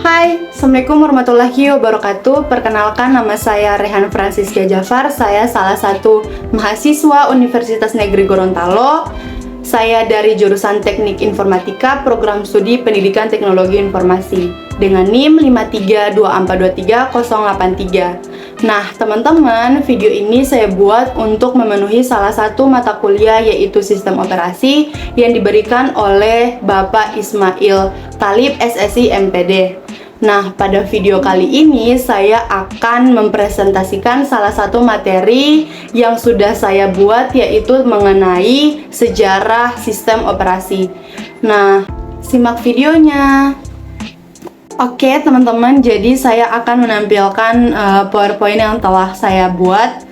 Hai, Assalamualaikum warahmatullahi wabarakatuh. Perkenalkan, nama saya Rehan Francisca Jafar. Saya salah satu mahasiswa Universitas Negeri Gorontalo. Saya dari jurusan Teknik Informatika, Program Studi Pendidikan Teknologi Informasi dengan NIM 532423083. Nah, teman-teman, video ini saya buat untuk memenuhi salah satu mata kuliah, yaitu Sistem Operasi yang diberikan oleh Bapak Ismail Talib SSI MPD. Nah, pada video kali ini saya akan mempresentasikan salah satu materi yang sudah saya buat, yaitu mengenai sejarah sistem operasi. Nah, simak videonya. Oke, teman-teman, jadi saya akan menampilkan PowerPoint yang telah saya buat,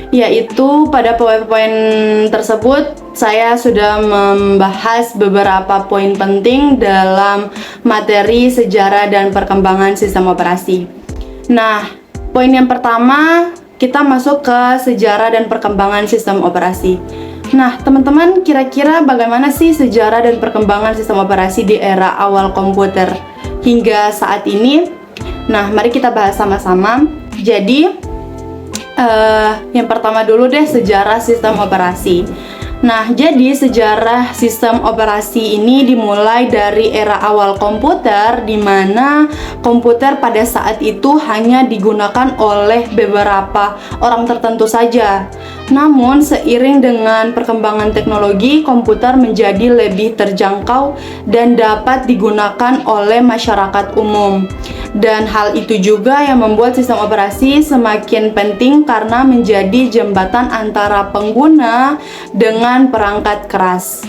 yaitu pada PowerPoint tersebut saya sudah membahas beberapa poin penting dalam materi sejarah dan perkembangan sistem operasi. Nah, poin yang pertama, kita masuk ke sejarah dan perkembangan sistem operasi. Nah, teman-teman, kira-kira bagaimana sih sejarah dan perkembangan sistem operasi di era awal komputer hingga saat ini? Nah, mari kita bahas sama-sama. Jadi, yang pertama dulu deh, sejarah sistem operasi. Nah, jadi sejarah sistem operasi ini dimulai dari era awal komputer, di mana komputer pada saat itu hanya digunakan oleh beberapa orang tertentu saja. Namun, seiring dengan perkembangan teknologi, komputer menjadi lebih terjangkau dan dapat digunakan oleh masyarakat umum. Dan hal itu juga yang membuat sistem operasi semakin penting karena menjadi jembatan antara pengguna dengan perangkat keras.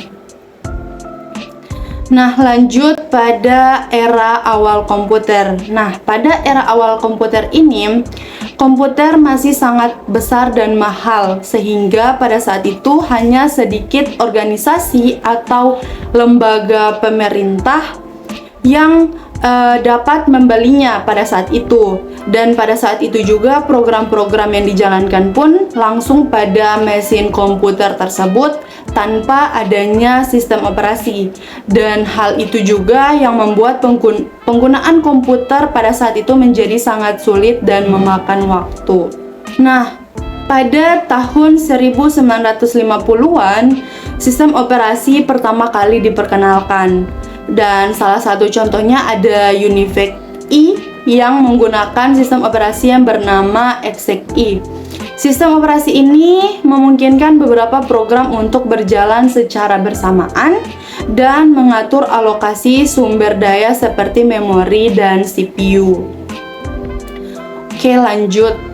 Nah, lanjut pada era awal komputer. Nah, pada era awal komputer ini, komputer masih sangat besar dan mahal, sehingga pada saat itu hanya sedikit organisasi atau lembaga pemerintah yang dapat membelinya pada saat itu. Dan pada saat itu juga program-program yang dijalankan pun langsung pada mesin komputer tersebut tanpa adanya sistem operasi. Dan hal itu juga yang membuat penggunaan komputer pada saat itu menjadi sangat sulit dan memakan waktu. Nah, pada tahun 1950-an, sistem operasi pertama kali diperkenalkan. Dan salah satu contohnya ada UNIVAC E yang menggunakan sistem operasi yang bernama EXEC-E. Sistem operasi ini memungkinkan beberapa program untuk berjalan secara bersamaan dan mengatur alokasi sumber daya seperti memori dan CPU. Oke, lanjut.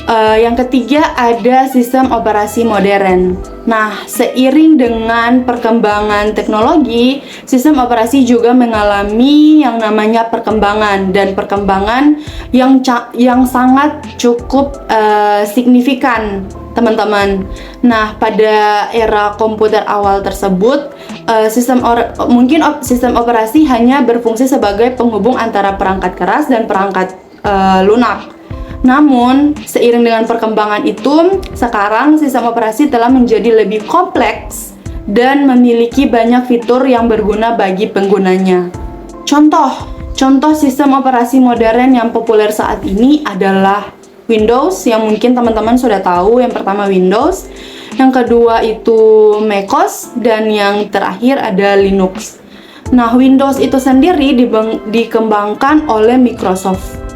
Yang ketiga ada sistem operasi modern. Nah, seiring dengan perkembangan teknologi, sistem operasi juga mengalami yang namanya perkembangan, dan perkembangan yang sangat cukup signifikan, teman-teman. Nah, pada era komputer awal tersebut, sistem operasi hanya berfungsi sebagai penghubung antara perangkat keras dan perangkat lunak. Namun, seiring dengan perkembangan itu, sekarang sistem operasi telah menjadi lebih kompleks dan memiliki banyak fitur yang berguna bagi penggunanya. Contoh sistem operasi modern yang populer saat ini adalah Windows, yang mungkin teman-teman sudah tahu. Yang pertama Windows, yang kedua itu macOS, dan yang terakhir ada Linux. Nah, Windows itu sendiri dikembangkan oleh Microsoft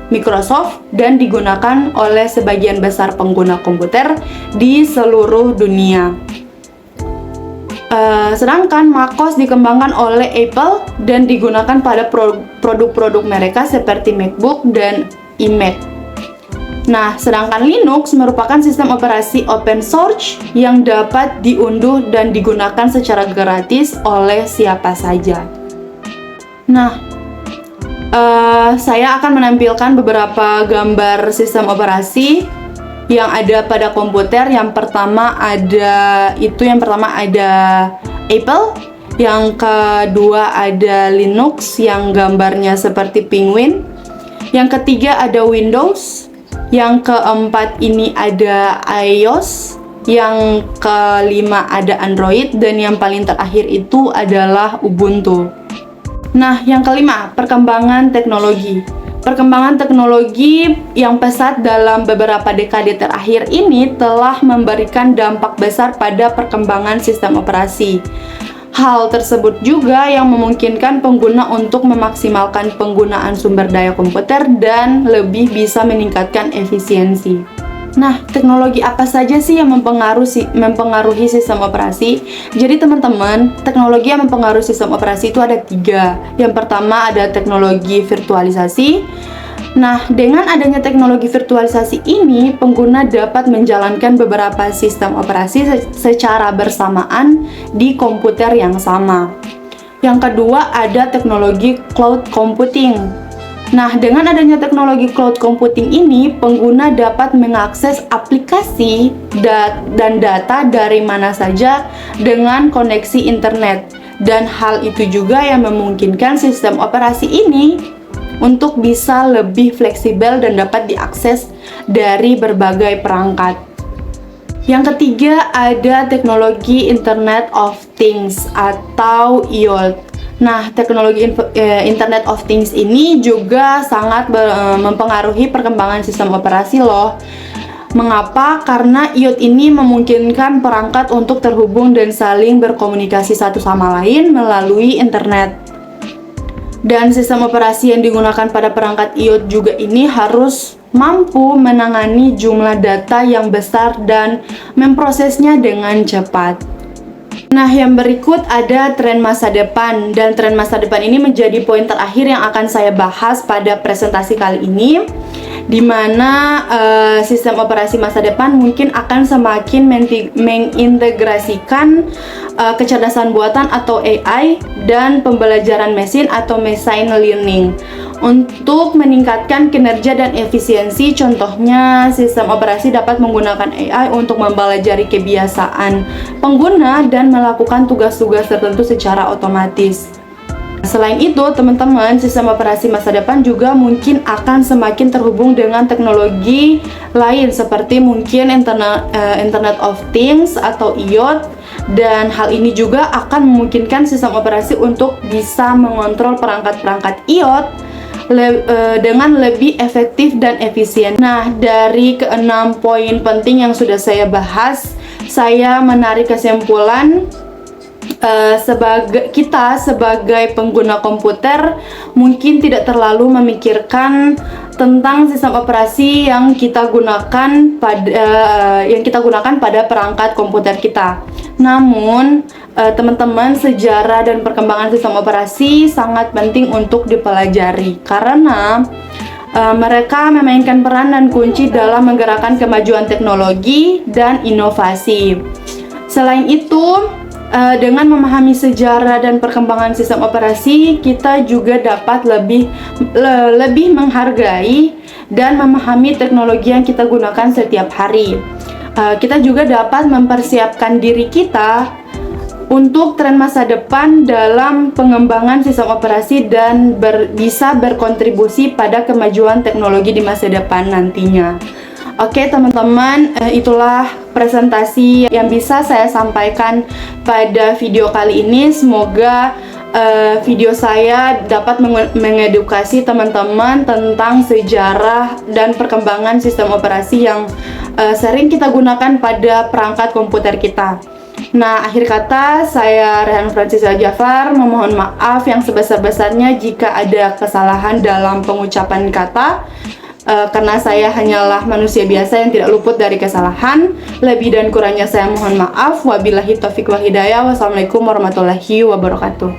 dan digunakan oleh sebagian besar pengguna komputer di seluruh dunia. Sedangkan macOS dikembangkan oleh Apple dan digunakan pada produk-produk mereka seperti MacBook dan iMac. Nah, sedangkan Linux merupakan sistem operasi open source yang dapat diunduh dan digunakan secara gratis oleh siapa saja. Nah, saya akan menampilkan beberapa gambar sistem operasi yang ada pada komputer. Yang pertama ada Apple, yang kedua ada Linux yang gambarnya seperti penguin, yang ketiga ada Windows, yang keempat ini ada iOS, yang kelima ada Android, dan yang paling terakhir itu adalah Ubuntu. Nah, yang kelima, perkembangan teknologi. Perkembangan teknologi yang pesat dalam beberapa dekade terakhir ini telah memberikan dampak besar pada perkembangan sistem operasi. Hal tersebut juga yang memungkinkan pengguna untuk memaksimalkan penggunaan sumber daya komputer dan lebih bisa meningkatkan efisiensi. Nah, teknologi apa saja sih yang mempengaruhi sistem operasi? Jadi teman-teman, teknologi yang mempengaruhi sistem operasi itu ada 3. Yang pertama ada teknologi virtualisasi. Nah, dengan adanya teknologi virtualisasi ini, pengguna dapat menjalankan beberapa sistem operasi secara bersamaan di komputer yang sama. Yang kedua ada teknologi cloud computing. Nah, dengan adanya teknologi cloud computing ini, pengguna dapat mengakses aplikasi dan data dari mana saja dengan koneksi internet. Dan hal itu juga yang memungkinkan sistem operasi ini untuk bisa lebih fleksibel dan dapat diakses dari berbagai perangkat. Yang ketiga ada teknologi Internet of Things atau IoT. Nah, teknologi Internet of Things ini juga sangat mempengaruhi perkembangan sistem operasi loh. Mengapa? Karena IoT ini memungkinkan perangkat untuk terhubung dan saling berkomunikasi satu sama lain melalui internet. Dan sistem operasi yang digunakan pada perangkat IoT juga ini harus mampu menangani jumlah data yang besar dan memprosesnya dengan cepat. Nah, yang berikut ada tren masa depan, dan tren masa depan ini menjadi poin terakhir yang akan saya bahas pada presentasi kali ini, di mana sistem operasi masa depan mungkin akan semakin mengintegrasikan kecerdasan buatan atau AI dan pembelajaran mesin atau machine learning untuk meningkatkan kinerja dan efisiensi. Contohnya, sistem operasi dapat menggunakan AI untuk mempelajari kebiasaan pengguna dan melakukan tugas-tugas tertentu secara otomatis. Selain itu, teman-teman, sistem operasi masa depan juga mungkin akan semakin terhubung dengan teknologi lain seperti mungkin Internet of Things atau IoT, dan hal ini juga akan memungkinkan sistem operasi untuk bisa mengontrol perangkat-perangkat IoT dengan lebih efektif dan efisien. Nah, dari ke-6 poin penting yang sudah saya bahas, saya menarik kesimpulan kita sebagai pengguna komputer mungkin tidak terlalu memikirkan tentang sistem operasi yang kita gunakan pada perangkat komputer kita. Namun, teman-teman, sejarah dan perkembangan sistem operasi sangat penting untuk dipelajari karena mereka memainkan peran dan kunci dalam menggerakkan kemajuan teknologi dan inovasi. Selain itu, dengan memahami sejarah dan perkembangan sistem operasi, kita juga dapat lebih menghargai dan memahami teknologi yang kita gunakan setiap hari. Kita juga dapat mempersiapkan diri kita untuk tren masa depan dalam pengembangan sistem operasi dan bisa berkontribusi pada kemajuan teknologi di masa depan nantinya. Oke teman-teman, itulah presentasi yang bisa saya sampaikan pada video kali ini. Semoga video saya dapat mengedukasi teman-teman tentang sejarah dan perkembangan sistem operasi yang sering kita gunakan pada perangkat komputer kita. Nah, akhir kata, saya Rehan Francisca Jafar memohon maaf yang sebesar-besarnya jika ada kesalahan dalam pengucapan kata. Karena saya hanyalah manusia biasa yang tidak luput dari kesalahan. Lebih dan kurangnya saya mohon maaf. Wabillahi taufiq wal hidayah. Wassalamualaikum warahmatullahi wabarakatuh.